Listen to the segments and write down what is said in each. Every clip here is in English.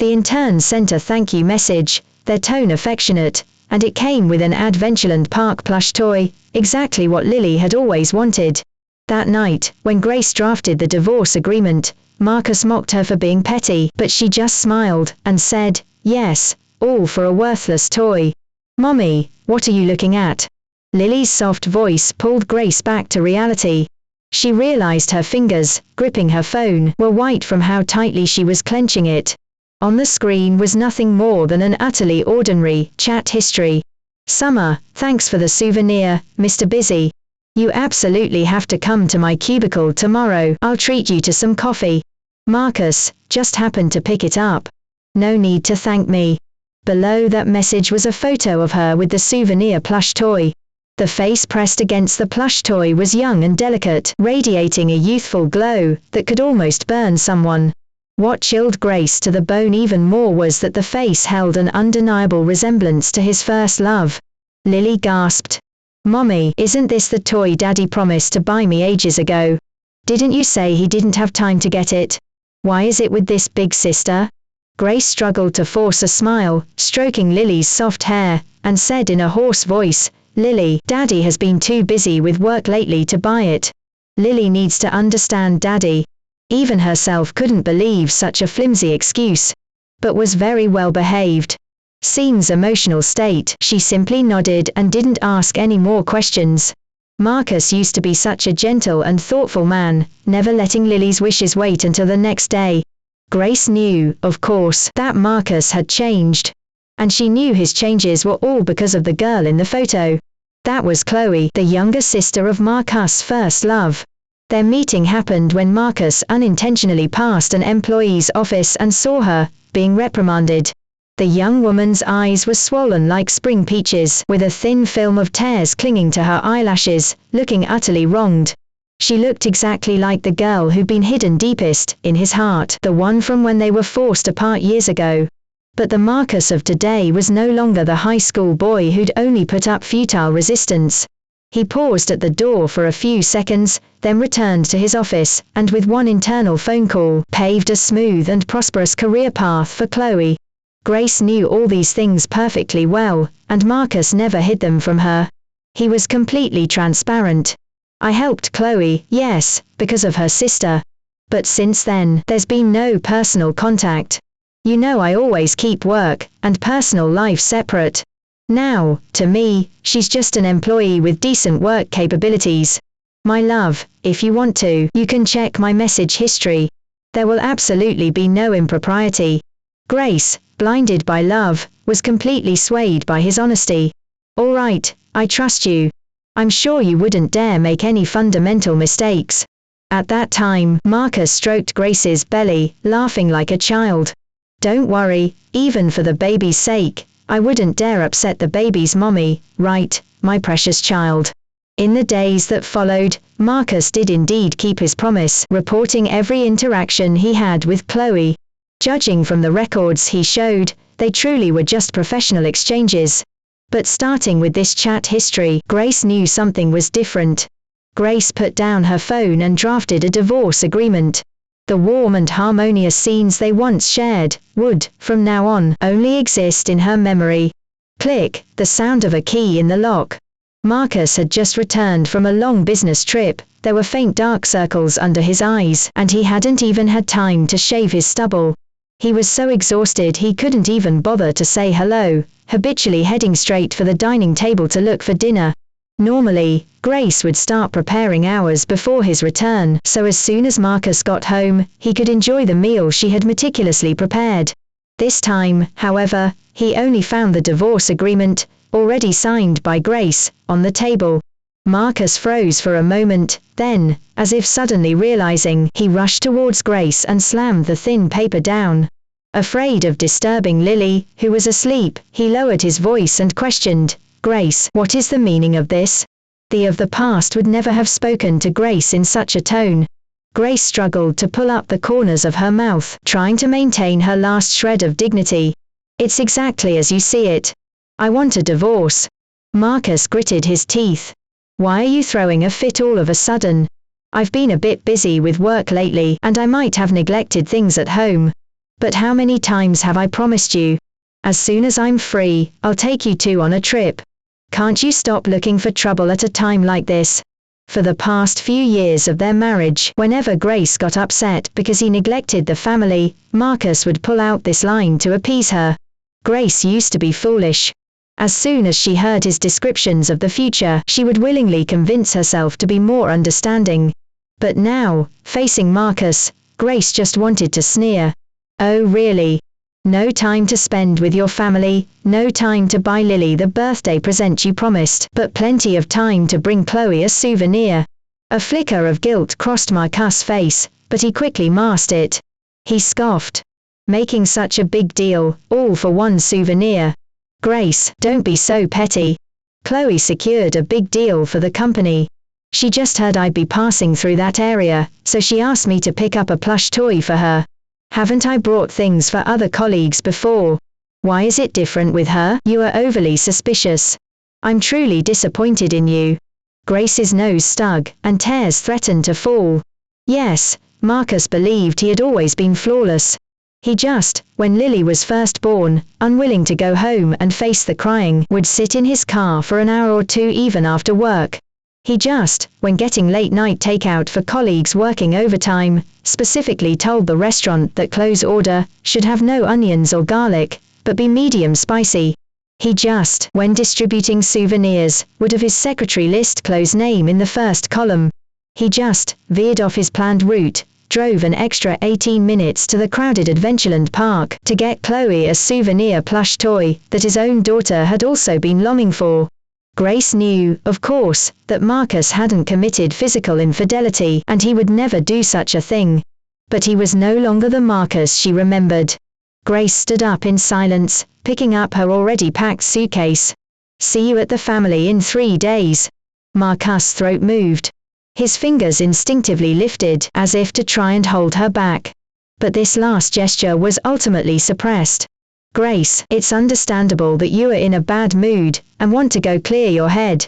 The intern sent a thank you message, their tone affectionate, and it came with an Adventureland Park plush toy, exactly what Lily had always wanted. That night, when Grace drafted the divorce agreement, Marcus mocked her for being petty, but she just smiled and said, "Yes, all for a worthless toy." "Mommy, what are you looking at?" Lily's soft voice pulled Grace back to reality. She realized her fingers, gripping her phone, were white from how tightly she was clenching it. On the screen was nothing more than an utterly ordinary chat history. "Summer, thanks for the souvenir, Mr. Busy. You absolutely have to come to my cubicle tomorrow. I'll treat you to some coffee. Marcus, just happened to pick it up. No need to thank me." Below that message was a photo of her with the souvenir plush toy. The face pressed against the plush toy was young and delicate, radiating a youthful glow that could almost burn someone. What chilled Grace to the bone even more was that the face held an undeniable resemblance to his first love. Lily gasped. "Mommy, isn't this the toy Daddy promised to buy me ages ago? Didn't you say he didn't have time to get it? Why is it with this big sister?" Grace struggled to force a smile, stroking Lily's soft hair, and said in a hoarse voice, "Lily, Daddy has been too busy with work lately to buy it. Lily needs to understand Daddy." Even herself couldn't believe such a flimsy excuse, but was very well behaved. Seems emotional state. She simply nodded and didn't ask any more questions. Marcus used to be such a gentle and thoughtful man, never letting Lily's wishes wait until the next day. Grace knew, of course, that Marcus had changed. And she knew his changes were all because of the girl in the photo. That was Chloe, the younger sister of Marcus' first love. Their meeting happened when Marcus unintentionally passed an employee's office and saw her, being reprimanded. The young woman's eyes were swollen like spring peaches, with a thin film of tears clinging to her eyelashes, looking utterly wronged. She looked exactly like the girl who'd been hidden deepest in his heart, the one from when they were forced apart years ago. But the Marcus of today was no longer the high school boy who'd only put up futile resistance. He paused at the door for a few seconds, then returned to his office, and with one internal phone call, paved a smooth and prosperous career path for Chloe. Grace knew all these things perfectly well, and Marcus never hid them from her. He was completely transparent. "I helped Chloe, yes, because of her sister. But since then, there's been no personal contact. You know I always keep work and personal life separate. Now, to me, she's just an employee with decent work capabilities. My love, if you want to, you can check my message history. There will absolutely be no impropriety." Grace, blinded by love, was completely swayed by his honesty. "All right, I trust you. I'm sure you wouldn't dare make any fundamental mistakes." At that time, Marcus stroked Grace's belly, laughing like a child. "Don't worry, even for the baby's sake, I wouldn't dare upset the baby's mommy, right, my precious child." In the days that followed, Marcus did indeed keep his promise, reporting every interaction he had with Chloe. Judging from the records he showed, they truly were just professional exchanges. But starting with this chat history, Grace knew something was different. Grace put down her phone and drafted a divorce agreement. The warm and harmonious scenes they once shared would, from now on, only exist in her memory. Click, the sound of a key in the lock. Marcus had just returned from a long business trip. There were faint dark circles under his eyes, and he hadn't even had time to shave his stubble. He was so exhausted he couldn't even bother to say hello, habitually heading straight for the dining table to look for dinner. Normally, Grace would start preparing hours before his return, so as soon as Marcus got home, he could enjoy the meal she had meticulously prepared. This time, however, he only found the divorce agreement, already signed by Grace, on the table. Marcus froze for a moment, then, as if suddenly realizing, he rushed towards Grace and slammed the thin paper down. Afraid of disturbing Lily, who was asleep, he lowered his voice and questioned, "Grace, what is the meaning of this?" The of the past would never have spoken to Grace in such a tone. Grace struggled to pull up the corners of her mouth, trying to maintain her last shred of dignity. "It's exactly as you see it. I want a divorce." Marcus gritted his teeth. "Why are you throwing a fit all of a sudden? I've been a bit busy with work lately, and I might have neglected things at home. But how many times have I promised you? As soon as I'm free, I'll take you two on a trip. Can't you stop looking for trouble at a time like this? For the past few years of their marriage, whenever Grace got upset because he neglected the family, Marcus would pull out this line to appease her. Grace used to be foolish. As soon as she heard his descriptions of the future, she would willingly convince herself to be more understanding. But now, facing Marcus, Grace just wanted to sneer. Oh really? No time to spend with your family, no time to buy Lily the birthday present you promised, but plenty of time to bring Chloe a souvenir. A flicker of guilt crossed Marcus' face, but he quickly masked it. He scoffed. Making such a big deal, all for one souvenir. Grace, don't be so petty. Chloe secured a big deal for the company. She just heard I'd be passing through that area, so she asked me to pick up a plush toy for her. Haven't I brought things for other colleagues before? Why is it different with her? You are overly suspicious. I'm truly disappointed in you. Grace's nose stug, and tears threatened to fall. Yes, Marcus believed he had always been flawless. He just, when Lily was first born, unwilling to go home and face the crying, would sit in his car for an hour or two even after work. He just, when getting late-night takeout for colleagues working overtime, specifically told the restaurant that close order should have no onions or garlic, but be medium spicy. He just, when distributing souvenirs, would have his secretary list Chloe's name in the first column. He just, veered off his planned route, drove an extra 18 minutes to the crowded Adventureland park to get Chloe a souvenir plush toy that his own daughter had also been longing for. Grace knew, of course, that Marcus hadn't committed physical infidelity and he would never do such a thing. But he was no longer the Marcus she remembered. Grace stood up in silence, picking up her already packed suitcase. See you at the family in 3 days. Marcus' throat moved. His fingers instinctively lifted as if to try and hold her back. But this last gesture was ultimately suppressed. Grace, it's understandable that you are in a bad mood and want to go clear your head.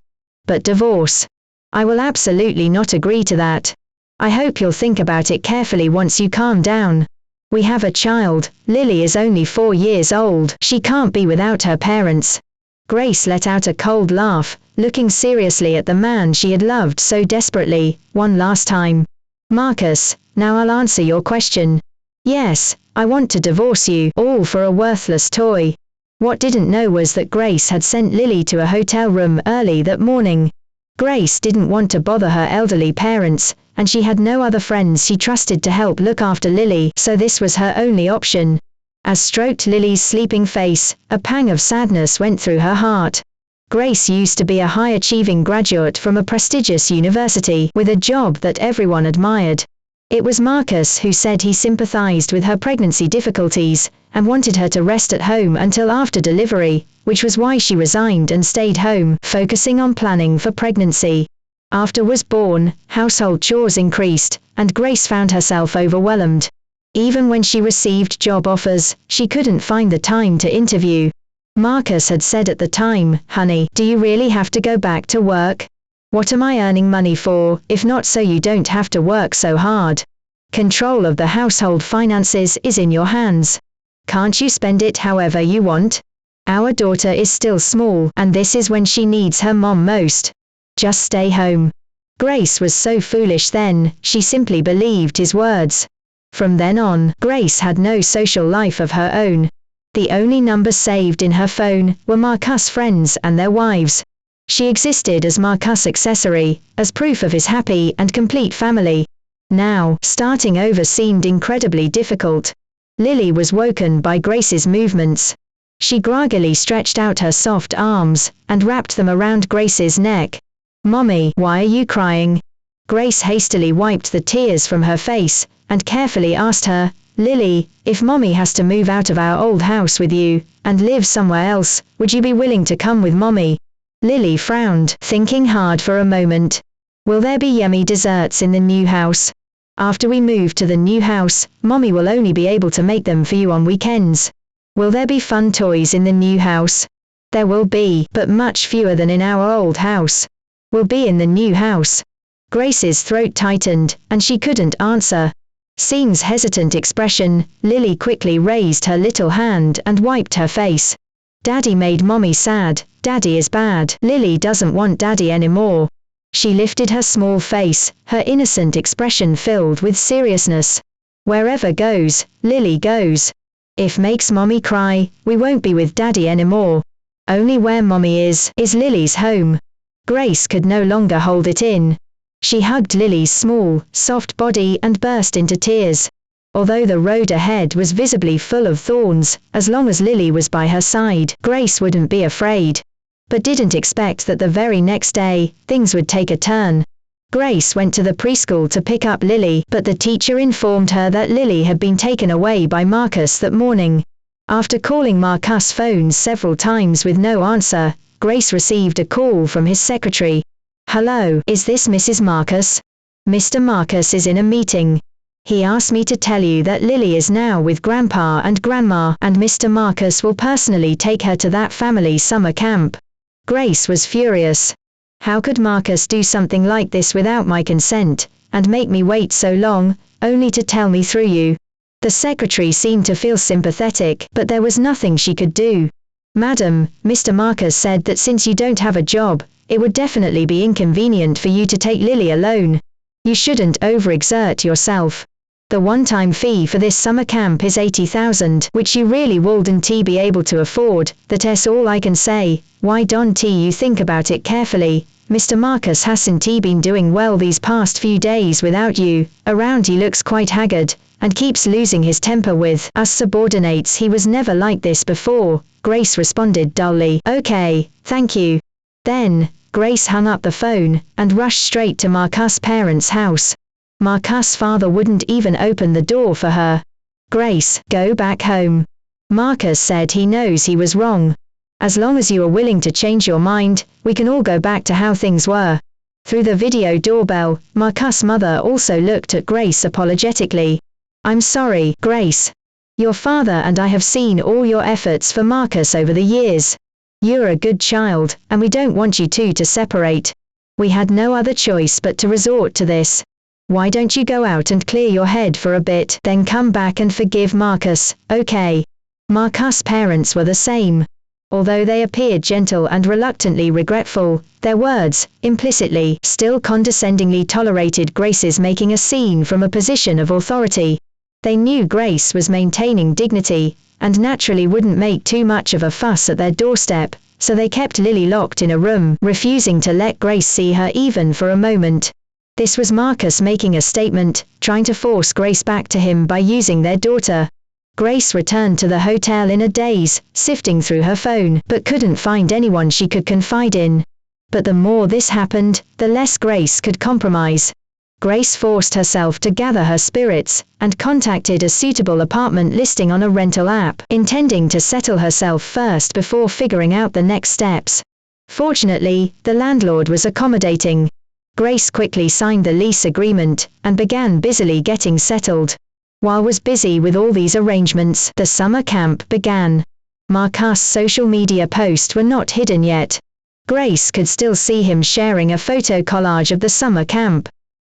But divorce? I will absolutely not agree to that. I hope you'll think about it carefully once you calm down. We have a child, Lily is only 4 years old, she can't be without her parents. Grace let out a cold laugh, looking seriously at the man she had loved so desperately, one last time. Marcus, now I'll answer your question. Yes, I want to divorce you, all for a worthless toy. What didn't know was that Grace had sent Lily to a hotel room early that morning. Grace didn't want to bother her elderly parents, and she had no other friends she trusted to help look after Lily, so this was her only option. As stroked Lily's sleeping face, a pang of sadness went through her heart. Grace used to be a high-achieving graduate from a prestigious university with a job that everyone admired. It was Marcus who said he sympathized with her pregnancy difficulties and wanted her to rest at home until after delivery, which was why she resigned and stayed home, focusing on planning for pregnancy. After was born, household chores increased, and Grace found herself overwhelmed. Even when she received job offers, she couldn't find the time to interview. Marcus had said at the time, "Honey, do you really have to go back to work? What am I earning money for, if not so you don't have to work so hard? Control of the household finances is in your hands. Can't you spend it however you want? Our daughter is still small, and this is when she needs her mom most. Just stay home." Grace was so foolish then, she simply believed his words. From then on, Grace had no social life of her own. The only numbers saved in her phone were Marcus' friends and their wives. She existed as Marcus' accessory, as proof of his happy and complete family. Now, starting over seemed incredibly difficult. Lily was woken by Grace's movements. She groggily stretched out her soft arms and wrapped them around Grace's neck. "Mommy, why are you crying?" Grace hastily wiped the tears from her face and carefully asked her, "Lily, if Mommy has to move out of our old house with you and live somewhere else, would you be willing to come with Mommy?" Lily frowned, thinking hard for a moment. "Will there be yummy desserts in the new house? After we move to the new house, Mommy will only be able to make them for you on weekends. Will there be fun toys in the new house?" "There will be, but much fewer than in our old house." "Will be in the new house." Grace's throat tightened, and she couldn't answer. Seeing's hesitant expression, Lily quickly raised her little hand and wiped her face. Daddy made Mommy sad, Daddy is bad. Lily doesn't want Daddy anymore. She lifted her small face, her innocent expression filled with seriousness. Wherever goes, Lily goes. If makes Mommy cry, we won't be with Daddy anymore. Only where Mommy is Lily's home. Grace could no longer hold it in. She hugged Lily's small, soft body and burst into tears. Although the road ahead was visibly full of thorns, as long as Lily was by her side, Grace wouldn't be afraid. But didn't expect that the very next day, things would take a turn. Grace went to the preschool to pick up Lily, but the teacher informed her that Lily had been taken away by Marcus that morning. After calling Marcus' phone several times with no answer, Grace received a call from his secretary. "Hello, is this Mrs. Marcus? Mr. Marcus is in a meeting. He asked me to tell you that Lily is now with Grandpa and Grandma, and Mr. Marcus will personally take her to that family summer camp." Grace was furious. How could Marcus do something like this without my consent, and make me wait so long, only to tell me through you? The secretary seemed to feel sympathetic, but there was nothing she could do. "Madam, Mr. Marcus said that since you don't have a job, it would definitely be inconvenient for you to take Lily alone. You shouldn't overexert yourself. The one-time fee for this summer camp is $80,000, which you really wouldn't be able to afford. That's all I can say. Why don't you think about it carefully? Mr. Marcus hasn't been doing well these past few days without you around. He looks quite haggard, and keeps losing his temper with us subordinates. He was never like this before." Grace responded dully. "Okay, thank you." Then, Grace hung up the phone, and rushed straight to Marcus' parents' house. Marcus' father wouldn't even open the door for her. "Grace, go back home." Marcus said he knows he was wrong. "As long as you are willing to change your mind, we can all go back to how things were." Through the video doorbell, Marcus' mother also looked at Grace apologetically. "I'm sorry, Grace. Your father and I have seen all your efforts for Marcus over the years. You're a good child, and we don't want you two to separate. We had no other choice but to resort to this. Why don't you go out and clear your head for a bit, then come back and forgive Marcus, okay?" Marcus' parents were the same. Although they appeared gentle and reluctantly regretful, their words, implicitly, still condescendingly tolerated Grace's making a scene from a position of authority. They knew Grace was maintaining dignity, and naturally wouldn't make too much of a fuss at their doorstep, so they kept Lily locked in a room, refusing to let Grace see her even for a moment. This was Marcus making a statement, trying to force Grace back to him by using their daughter. Grace returned to the hotel in a daze, sifting through her phone, but couldn't find anyone she could confide in. But the more this happened, the less Grace could compromise. Grace forced herself to gather her spirits, and contacted a suitable apartment listing on a rental app, intending to settle herself first before figuring out the next steps. Fortunately, the landlord was accommodating. Grace quickly signed the lease agreement, and began busily getting settled. While was busy with all these arrangements, the summer camp began. Marcus' social media posts were not hidden yet. Grace could still see him sharing a photo collage of the summer camp.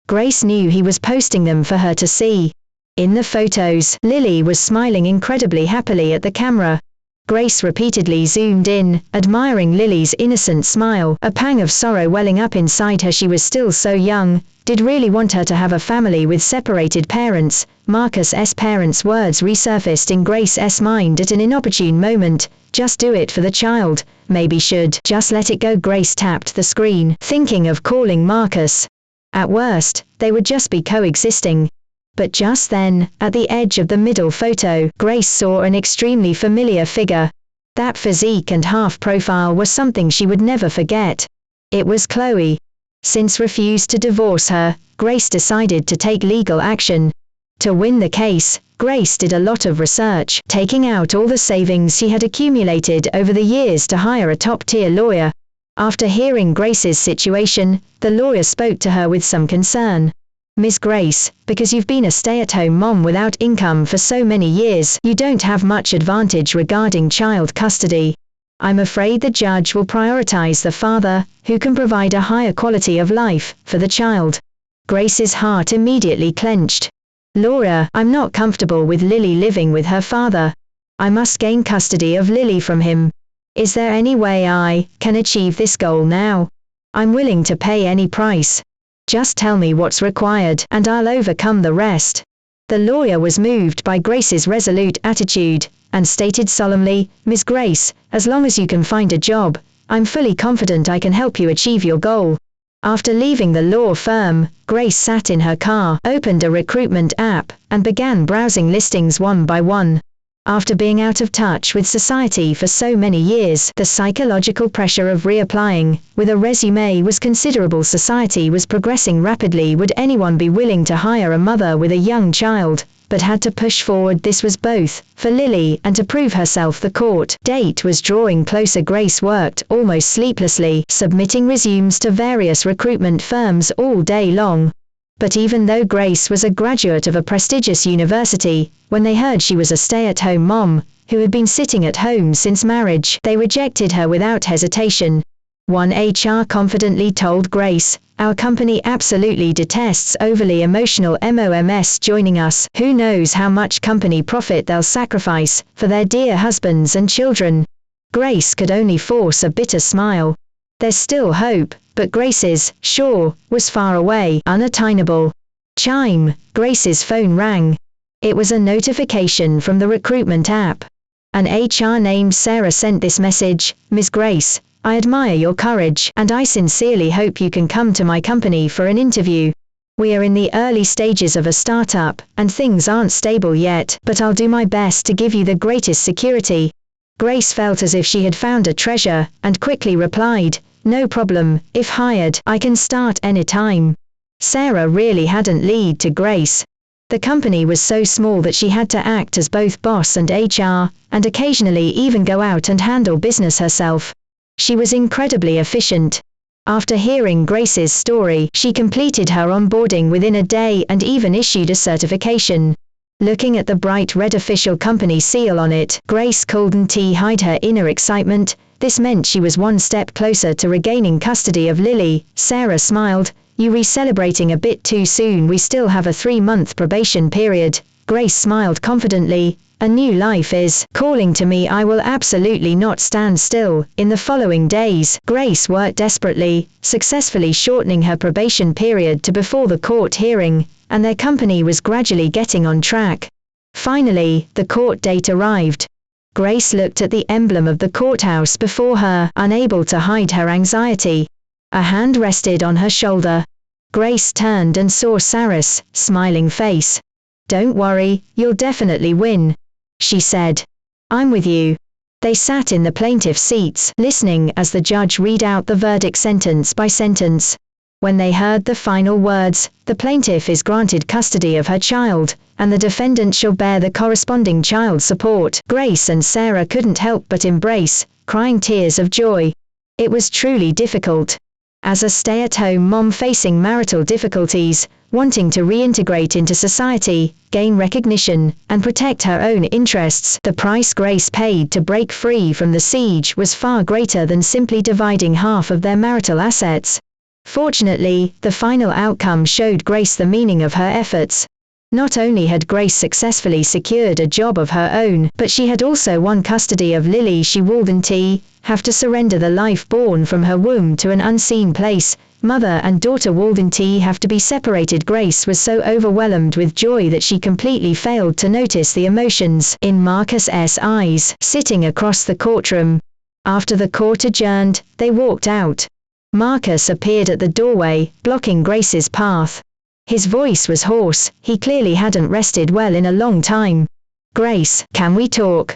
Grace knew he was posting them for her to see. In the photos, Lily was smiling incredibly happily at the camera. Grace repeatedly zoomed in, admiring Lily's innocent smile, a pang of sorrow welling up inside her. She was still so young, did really want her to have a family with separated parents. Marcus' parents' words resurfaced in Grace's mind at an inopportune moment. "Just do it for the child, maybe should just let it go." Grace tapped the screen, thinking of calling Marcus. At worst, they would just be coexisting. But just then, at the edge of the middle photo, Grace saw an extremely familiar figure. That physique and half-profile was something she would never forget. It was Chloe. Since refused to divorce her, Grace decided to take legal action. To win the case, Grace did a lot of research, taking out all the savings she had accumulated over the years to hire a top-tier lawyer. After hearing Grace's situation, the lawyer spoke to her with some concern. "Miss Grace, because you've been a stay-at-home mom without income for so many years, you don't have much advantage regarding child custody. I'm afraid the judge will prioritize the father, who can provide a higher quality of life for the child." Grace's heart immediately clenched. Laura, I'm not comfortable with Lily living with her father. I must gain custody of Lily from him. Is there any way I can achieve this goal now? I'm willing to pay any price. Just tell me what's required and I'll overcome the rest. The lawyer was moved by Grace's resolute attitude, and stated solemnly, Miss Grace, as long as you can find a job, I'm fully confident I can help you achieve your goal. After leaving the law firm, Grace sat in her car, opened a recruitment app, and began browsing listings one by one. After being out of touch with society for so many years, the psychological pressure of reapplying with a resume was considerable. Society was progressing rapidly. Would anyone be willing to hire a mother with a young child, but had to push forward? This was both for Lily and to prove herself. The court date was drawing closer. Grace worked almost sleeplessly, submitting resumes to various recruitment firms all day long. But even though Grace was a graduate of a prestigious university, when they heard she was a stay-at-home mom, who had been sitting at home since marriage, they rejected her without hesitation. One HR confidently told Grace, "Our company absolutely detests overly emotional moms joining us. Who knows how much company profit they'll sacrifice for their dear husbands and children." Grace could only force a bitter smile. There's still hope, but Grace's shore was far away, unattainable. Chime, Grace's phone rang. It was a notification from the recruitment app. An HR named Sarah sent this message: Miss Grace, I admire your courage, and I sincerely hope you can come to my company for an interview. We are in the early stages of a startup, and things aren't stable yet, but I'll do my best to give you the greatest security. Grace felt as if she had found a treasure, and quickly replied, "No problem, if hired, I can start anytime." Sarah really hadn't lied to Grace. The company was so small that she had to act as both boss and HR, and occasionally even go out and handle business herself. She was incredibly efficient. After hearing Grace's story, she completed her onboarding within a day and even issued a certification. Looking at the bright red official company seal on it, Grace couldn't hide her inner excitement. This meant she was one step closer to regaining custody of Lily. Sarah smiled, "You celebrating a bit too soon. We still have a 3-month probation period." Grace smiled confidently, "A new life is calling to me. I will absolutely not stand still." In the following days, Grace worked desperately, successfully shortening her probation period to before the court hearing, and their company was gradually getting on track. Finally, the court date arrived. Grace looked at the emblem of the courthouse before her, unable to hide her anxiety. A hand rested on her shoulder. Grace turned and saw Sarah's smiling face. "Don't worry, you'll definitely win," she said. "I'm with you." They sat in the plaintiff's seats, listening as the judge read out the verdict sentence by sentence. When they heard the final words, "The plaintiff is granted custody of her child, and the defendant shall bear the corresponding child support," Grace and Sarah couldn't help but embrace, crying tears of joy. It was truly difficult. As a stay-at-home mom facing marital difficulties, wanting to reintegrate into society, gain recognition, and protect her own interests, the price Grace paid to break free from the siege was far greater than simply dividing half of their marital assets. Fortunately, the final outcome showed Grace the meaning of her efforts. Not only had Grace successfully secured a job of her own, but she had also won custody of Lily. She wouldn't have to surrender the life born from her womb to an unseen place. Mother and daughter wouldn't have to be separated. Grace was so overwhelmed with joy that she completely failed to notice the emotions in Marcus's eyes, sitting across the courtroom. After the court adjourned, they walked out. Marcus appeared at the doorway, blocking Grace's path. His voice was hoarse. He clearly hadn't rested well in a long time. "Grace, can we talk?"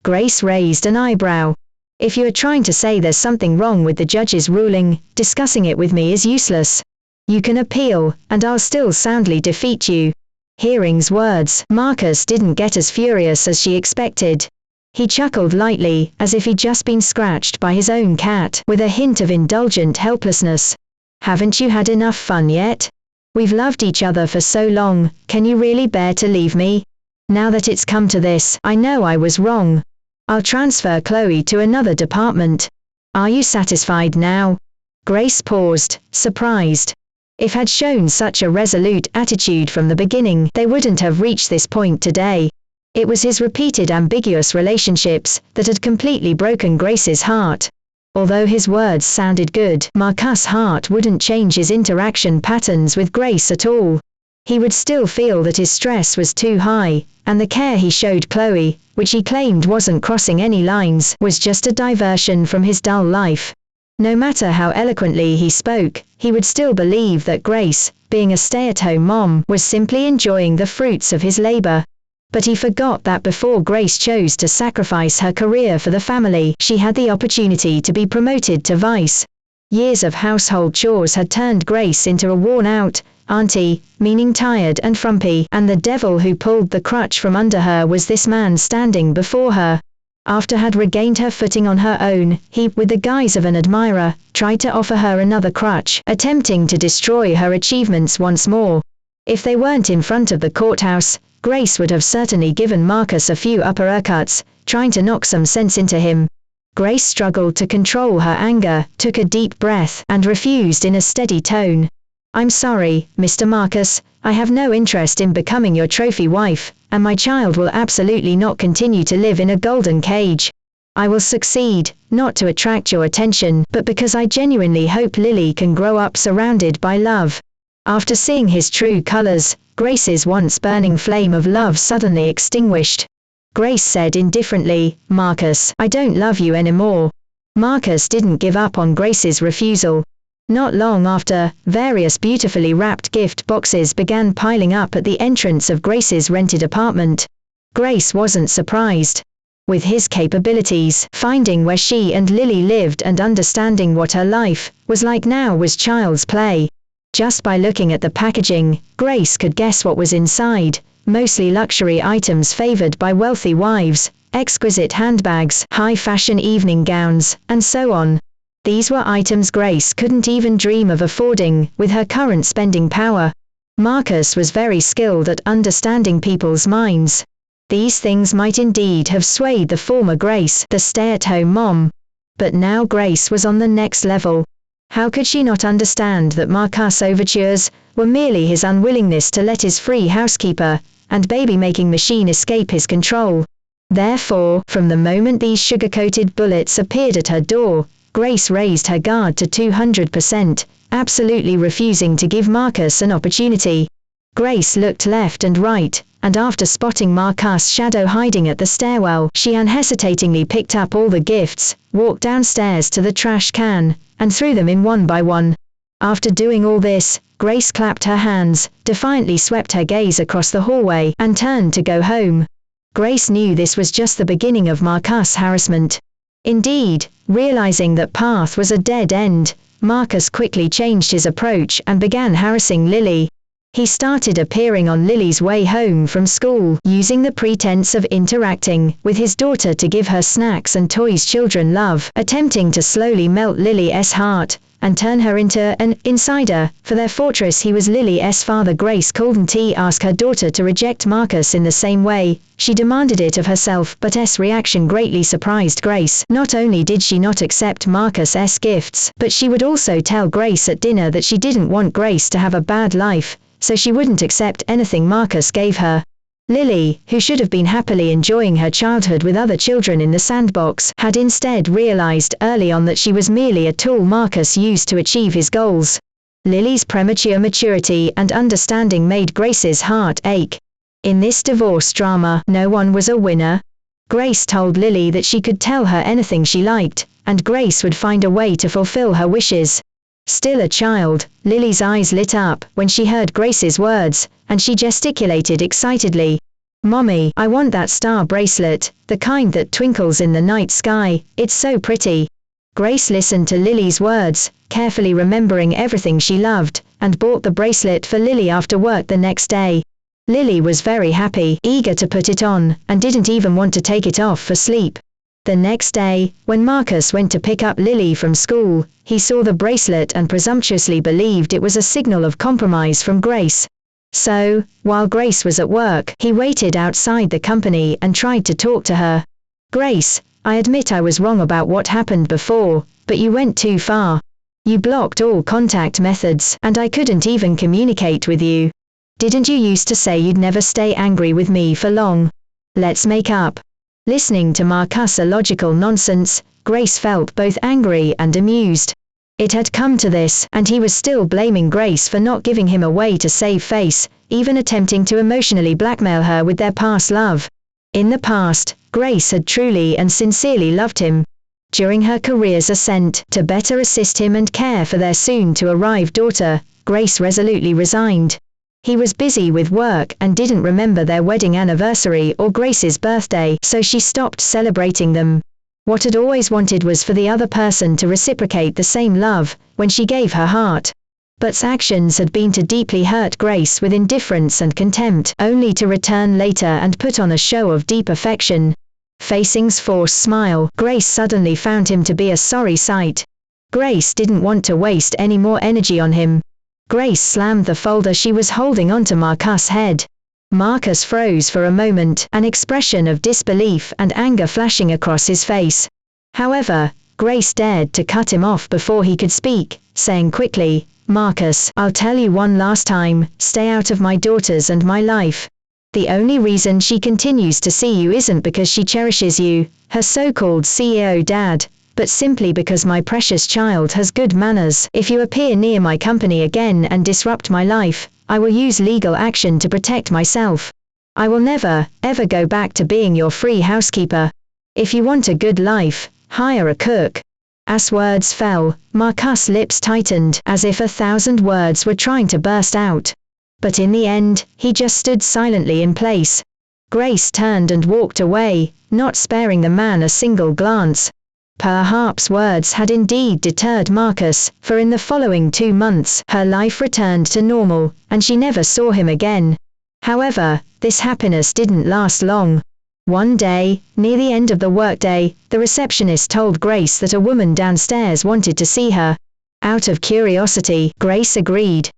Grace raised an eyebrow. "If you are trying to say there's something wrong with the judge's ruling, discussing it with me is useless. You can appeal, and I'll still soundly defeat you." Hearing's words, Marcus didn't get as furious as she expected. He chuckled lightly, as if he'd just been scratched by his own cat, with a hint of indulgent helplessness. "Haven't you had enough fun yet? We've loved each other for so long, can you really bear to leave me? Now that it's come to this, I know I was wrong. I'll transfer Chloe to another department. Are you satisfied now?" Grace paused, surprised. If had shown such a resolute attitude from the beginning, they wouldn't have reached this point today. It was his repeated ambiguous relationships that had completely broken Grace's heart. Although his words sounded good, Marcus' heart wouldn't change his interaction patterns with Grace at all. He would still feel that his stress was too high, and the care he showed Chloe, which he claimed wasn't crossing any lines, was just a diversion from his dull life. No matter how eloquently he spoke, he would still believe that Grace, being a stay-at-home mom, was simply enjoying the fruits of his labor. But he forgot that before Grace chose to sacrifice her career for the family, she had the opportunity to be promoted to vice. Years of household chores had turned Grace into a worn-out auntie, meaning tired and frumpy, and the devil who pulled the crutch from under her was this man standing before her. After had regained her footing on her own, he, with the guise of an admirer, tried to offer her another crutch, attempting to destroy her achievements once more. If they weren't in front of the courthouse, Grace would have certainly given Marcus a few uppercuts, trying to knock some sense into him. Grace struggled to control her anger, took a deep breath, and refused in a steady tone. "I'm sorry, Mr. Marcus, I have no interest in becoming your trophy wife, and my child will absolutely not continue to live in a golden cage. I will succeed, not to attract your attention, but because I genuinely hope Lily can grow up surrounded by love." After seeing his true colors, Grace's once burning flame of love suddenly extinguished. Grace said indifferently, "Marcus, I don't love you anymore." Marcus didn't give up on Grace's refusal. Not long after, various beautifully wrapped gift boxes began piling up at the entrance of Grace's rented apartment. Grace wasn't surprised. With his capabilities, finding where she and Lily lived and understanding what her life was like now was child's play. Just by looking at the packaging, Grace could guess what was inside, mostly luxury items favored by wealthy wives, exquisite handbags, high-fashion evening gowns, and so on. These were items Grace couldn't even dream of affording, with her current spending power. Marcus was very skilled at understanding people's minds. These things might indeed have swayed the former Grace, the stay-at-home mom. But now Grace was on the next level. How could she not understand that Marcus' overtures were merely his unwillingness to let his free housekeeper and baby-making machine escape his control? Therefore, from the moment these sugar-coated bullets appeared at her door, Grace raised her guard to 200%, absolutely refusing to give Marcus an opportunity. Grace looked left and right, and after spotting Marcus' shadow hiding at the stairwell, she unhesitatingly picked up all the gifts, walked downstairs to the trash can, and threw them in one by one. After doing all this, Grace clapped her hands, defiantly swept her gaze across the hallway, and turned to go home. Grace knew this was just the beginning of Marcus' harassment. Indeed, realizing that path was a dead end, Marcus quickly changed his approach and began harassing Lily. He started appearing on Lily's way home from school, using the pretense of interacting with his daughter to give her snacks and toys children love, attempting to slowly melt Lily's heart and turn her into an insider for their fortress. He was Lily's father. Grace couldn't ask her daughter to reject Marcus in the same way. She demanded it of herself, but S reaction greatly surprised Grace. Not only did she not accept Marcus' gifts, but she would also tell Grace at dinner that she didn't want Grace to have a bad life, so she wouldn't accept anything Marcus gave her. Lily, who should have been happily enjoying her childhood with other children in the sandbox, had instead realized early on that she was merely a tool Marcus used to achieve his goals. Lily's premature maturity and understanding made Grace's heart ache. In this divorce drama, no one was a winner. Grace told Lily that she could tell her anything she liked, and Grace would find a way to fulfill her wishes. Still a child, Lily's eyes lit up when she heard Grace's words, and she gesticulated excitedly. "Mommy, I want that star bracelet, the kind that twinkles in the night sky, it's so pretty." Grace listened to Lily's words, carefully remembering everything she loved, and bought the bracelet for Lily after work the next day. Lily was very happy, eager to put it on, and didn't even want to take it off for sleep. The next day, when Marcus went to pick up Lily from school, he saw the bracelet and presumptuously believed it was a signal of compromise from Grace. So, while Grace was at work, he waited outside the company and tried to talk to her. "Grace, I admit I was wrong about what happened before, but you went too far. You blocked all contact methods and I couldn't even communicate with you. Didn't you used to say you'd never stay angry with me for long? Let's make up. Listening to Marcus' illogical nonsense, Grace felt both angry and amused. It had come to this, and he was still blaming Grace for not giving him a way to save face, even attempting to emotionally blackmail her with their past love. In the past, Grace had truly and sincerely loved him. During her career's ascent, to better assist him and care for their soon-to-arrive daughter, Grace resolutely resigned. He was busy with work and didn't remember their wedding anniversary or Grace's birthday, so she stopped celebrating them. What had always wanted was for the other person to reciprocate the same love, when she gave her heart. But's actions had been to deeply hurt Grace with indifference and contempt, only to return later and put on a show of deep affection. Facing's forced smile, Grace suddenly found him to be a sorry sight. Grace didn't want to waste any more energy on him. Grace slammed the folder she was holding onto Marcus' head. Marcus froze for a moment, an expression of disbelief and anger flashing across his face. However, Grace dared to cut him off before he could speak, saying quickly, "Marcus, I'll tell you one last time, stay out of my daughter's and my life. The only reason she continues to see you isn't because she cherishes you, her so-called CEO dad, but simply because my precious child has good manners. If you appear near my company again and disrupt my life, I will use legal action to protect myself. I will never, ever go back to being your free housekeeper. If you want a good life, hire a cook." As words fell, Marcus' lips tightened, as if 1,000 words were trying to burst out. But in the end, he just stood silently in place. Grace turned and walked away, not sparing the man a single glance. Perhaps words had indeed deterred Marcus, for in the following 2 months, her life returned to normal, and she never saw him again. However, this happiness didn't last long. One day, near the end of the workday, the receptionist told Grace that a woman downstairs wanted to see her. Out of curiosity, Grace agreed.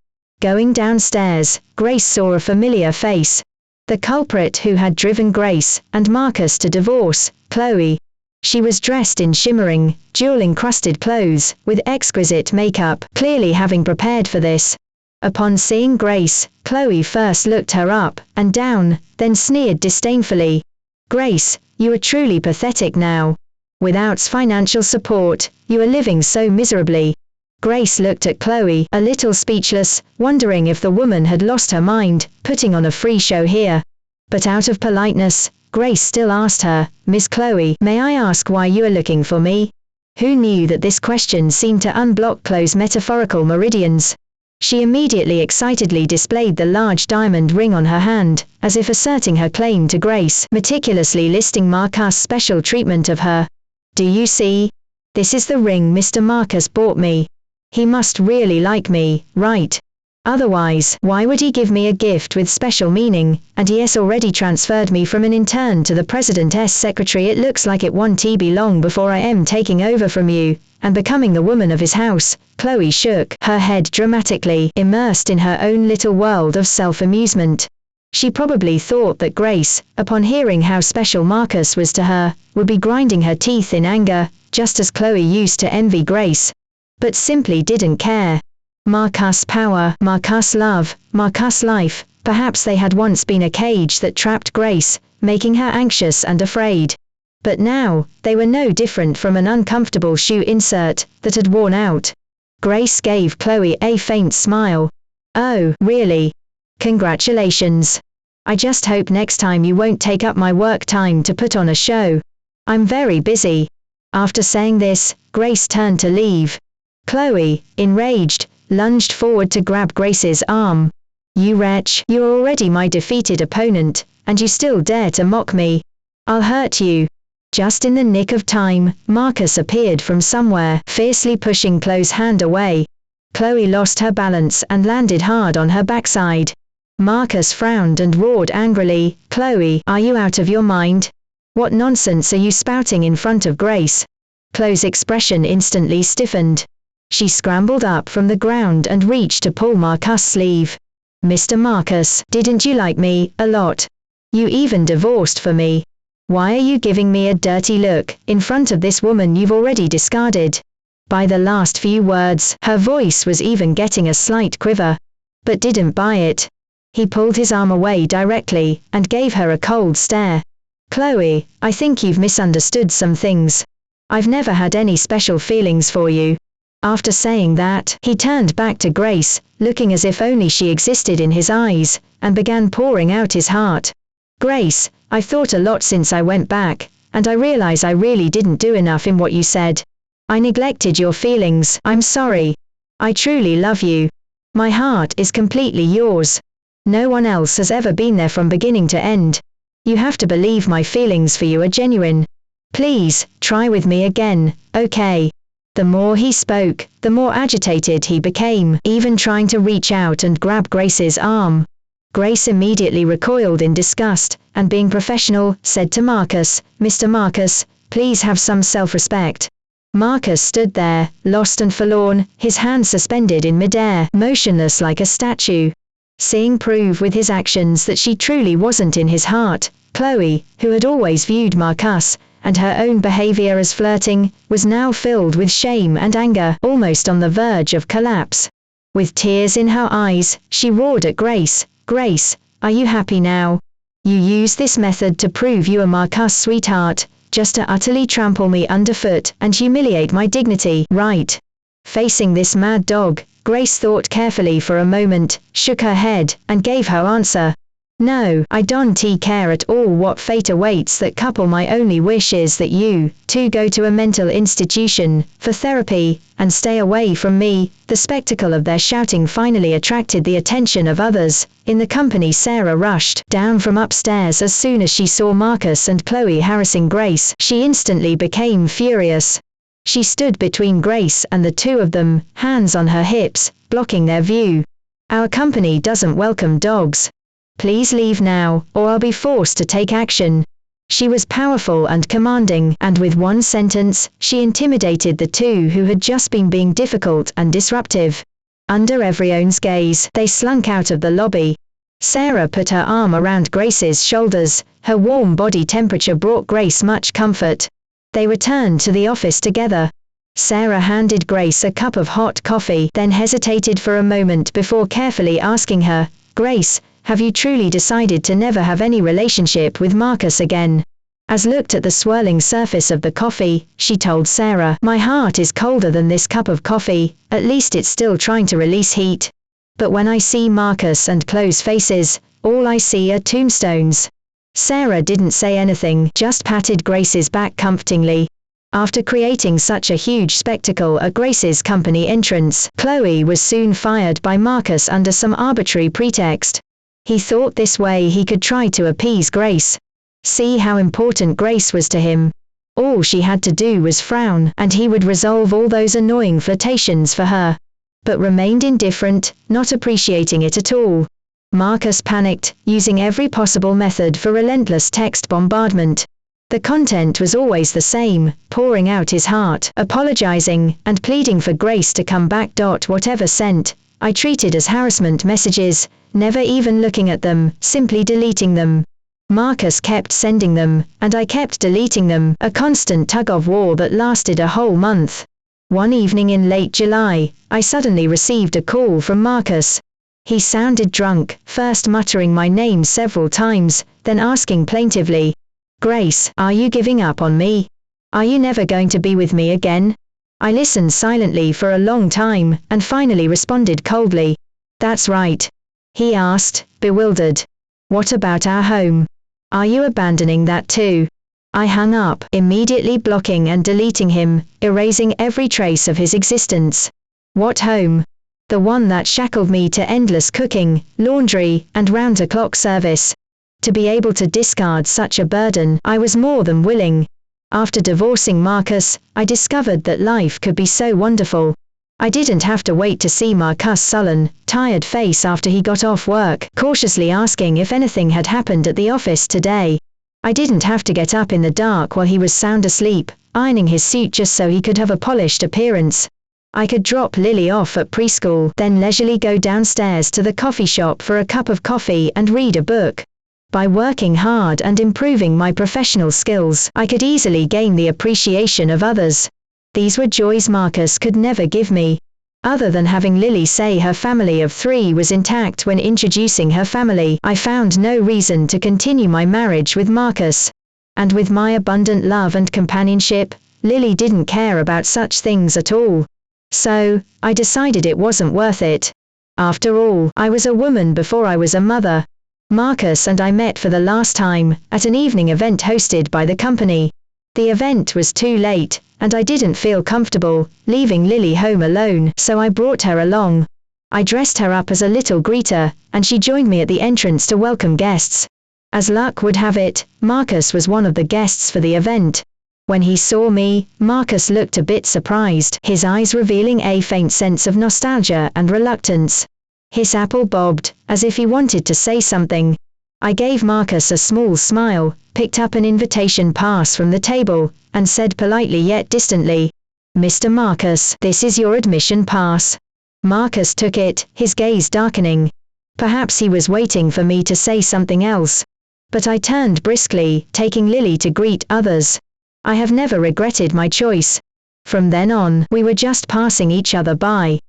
Going downstairs, Grace saw a familiar face. The culprit who had driven Grace and Marcus to divorce, Chloe. She was dressed in shimmering, jewel-encrusted clothes, with exquisite makeup, clearly having prepared for this. Upon seeing Grace, Chloe first looked her up and down, then sneered disdainfully. "Grace, you are truly pathetic now. Without financial support, you are living so miserably." Grace looked at Chloe, a little speechless, wondering if the woman had lost her mind, putting on a free show here. But out of politeness, Grace still asked her, "Miss Chloe, may I ask why you are looking for me?" Who knew that this question seemed to unblock Chloe's metaphorical meridians? She immediately excitedly displayed the large diamond ring on her hand, as if asserting her claim to Grace, meticulously listing Marcus' special treatment of her. "Do you see? This is the ring Mr. Marcus bought me. He must really like me, right? Otherwise, why would he give me a gift with special meaning, and he has already transferred me from an intern to the president's secretary. It looks like it won't be long before I am taking over from you, and becoming the woman of his house." Chloe shook her head dramatically, immersed in her own little world of self-amusement. She probably thought that Grace, upon hearing how special Marcus was to her, would be grinding her teeth in anger, just as Chloe used to envy Grace. But simply didn't care. Marcus' power, Marcus' love, Marcus' life, perhaps they had once been a cage that trapped Grace, making her anxious and afraid. But now, they were no different from an uncomfortable shoe insert that had worn out. Grace gave Chloe a faint smile. "Oh, really? Congratulations. I just hope next time you won't take up my work time to put on a show. I'm very busy." After saying this, Grace turned to leave. Chloe, enraged, lunged forward to grab Grace's arm. "You wretch, you're already my defeated opponent, and you still dare to mock me. I'll hurt you." Just in the nick of time, Marcus appeared from somewhere, fiercely pushing Chloe's hand away. Chloe lost her balance and landed hard on her backside. Marcus frowned and roared angrily, "Chloe, are you out of your mind? What nonsense are you spouting in front of Grace?" Chloe's expression instantly stiffened. She scrambled up from the ground and reached to pull Marcus' sleeve. "Mr. Marcus, didn't you like me a lot? You even divorced for me. Why are you giving me a dirty look in front of this woman you've already discarded?" By the last few words, her voice was even getting a slight quiver. But didn't buy it. He pulled his arm away directly, and gave her a cold stare. Chloe, I think you've misunderstood some things. I've never had any special feelings for you. After saying that, he turned back to Grace, looking as if only she existed in his eyes, and began pouring out his heart. Grace, I've thought a lot since I went back, and I realize I really didn't do enough in what you said. I neglected your feelings. I'm sorry. I truly love you. My heart is completely yours. No one else has ever been there from beginning to end. You have to believe my feelings for you are genuine. Please, try with me again, okay? The more he spoke, the more agitated he became, even trying to reach out and grab Grace's arm. Grace immediately recoiled in disgust, and being professional, said to Marcus, Mr. Marcus, please have some self-respect. Marcus stood there, lost and forlorn, his hands suspended in midair, motionless like a statue. Seeing proof with his actions that she truly wasn't in his heart, Chloe, who had always viewed Marcus and her own behavior as flirting, was now filled with shame and anger, almost on the verge of collapse. With tears in her eyes, she roared at Grace, Grace, are you happy now? You used this method to prove you are Marcus' sweetheart, just to utterly trample me underfoot and humiliate my dignity, right? Facing this mad dog, Grace thought carefully for a moment, shook her head, and gave her answer. No, I don't care at all what fate awaits that couple. My only wish is that you, two, go to a mental institution, for therapy, and stay away from me. The spectacle of their shouting finally attracted the attention of others. In the company, Sarah rushed down from upstairs as soon as she saw Marcus and Chloe harassing Grace. She instantly became furious. She stood between Grace and the two of them, hands on her hips, blocking their view. Our company doesn't welcome dogs. Please leave now, or I'll be forced to take action. She was powerful and commanding, and with one sentence, she intimidated the two who had just been being difficult and disruptive. Under everyone's gaze, they slunk out of the lobby. Sarah put her arm around Grace's shoulders. Her warm body temperature brought Grace much comfort. They returned to the office together. Sarah handed Grace a cup of hot coffee, then hesitated for a moment before carefully asking her, Grace, have you truly decided to never have any relationship with Marcus again? As looked at the swirling surface of the coffee, she told Sarah, my heart is colder than this cup of coffee, at least it's still trying to release heat. But when I see Marcus and Chloe's faces, all I see are tombstones. Sarah didn't say anything, just patted Grace's back comfortingly. After creating such a huge spectacle at Grace's company entrance, Chloe was soon fired by Marcus under some arbitrary pretext. He thought this way he could try to appease Grace. See how important Grace was to him. All she had to do was frown, and he would resolve all those annoying flirtations for her. But remained indifferent, not appreciating it at all. Marcus panicked, using every possible method for relentless text bombardment. The content was always the same, pouring out his heart, apologizing, and pleading for Grace to come back. Whatever sent, I treated as harassment messages, never even looking at them, simply deleting them. Marcus kept sending them, and I kept deleting them, a constant tug-of-war that lasted a whole month. One evening in late July, I suddenly received a call from Marcus. He sounded drunk, first muttering my name several times, then asking plaintively, Grace, are you giving up on me? Are you never going to be with me again? I listened silently for a long time, and finally responded coldly. That's right. He asked, bewildered. What about our home? Are you abandoning that too? I hung up, immediately blocking and deleting him, erasing every trace of his existence. What home? The one that shackled me to endless cooking, laundry, and round-the-clock service. To be able to discard such a burden, I was more than willing. After divorcing Marcus, I discovered that life could be so wonderful. I didn't have to wait to see Marcus' sullen, tired face after he got off work, cautiously asking if anything had happened at the office today. I didn't have to get up in the dark while he was sound asleep, ironing his suit just so he could have a polished appearance. I could drop Lily off at preschool, then leisurely go downstairs to the coffee shop for a cup of coffee and read a book. By working hard and improving my professional skills, I could easily gain the appreciation of others. These were joys Marcus could never give me. Other than having Lily say her family of 3 was intact when introducing her family, I found no reason to continue my marriage with Marcus. And with my abundant love and companionship, Lily didn't care about such things at all. So, I decided it wasn't worth it. After all, I was a woman before I was a mother. Marcus and I met for the last time, at an evening event hosted by the company. The event was too late, and I didn't feel comfortable leaving Lily home alone, so I brought her along. I dressed her up as a little greeter, and she joined me at the entrance to welcome guests. As luck would have it, Marcus was one of the guests for the event. When he saw me, Marcus looked a bit surprised, his eyes revealing a faint sense of nostalgia and reluctance. His apple bobbed, as if he wanted to say something. I gave Marcus a small smile, picked up an invitation pass from the table, and said politely yet distantly, "Mr. Marcus, this is your admission pass." Marcus took it, his gaze darkening. Perhaps he was waiting for me to say something else. But I turned briskly, taking Lily to greet others. I have never regretted my choice. From then on, we were just passing each other by.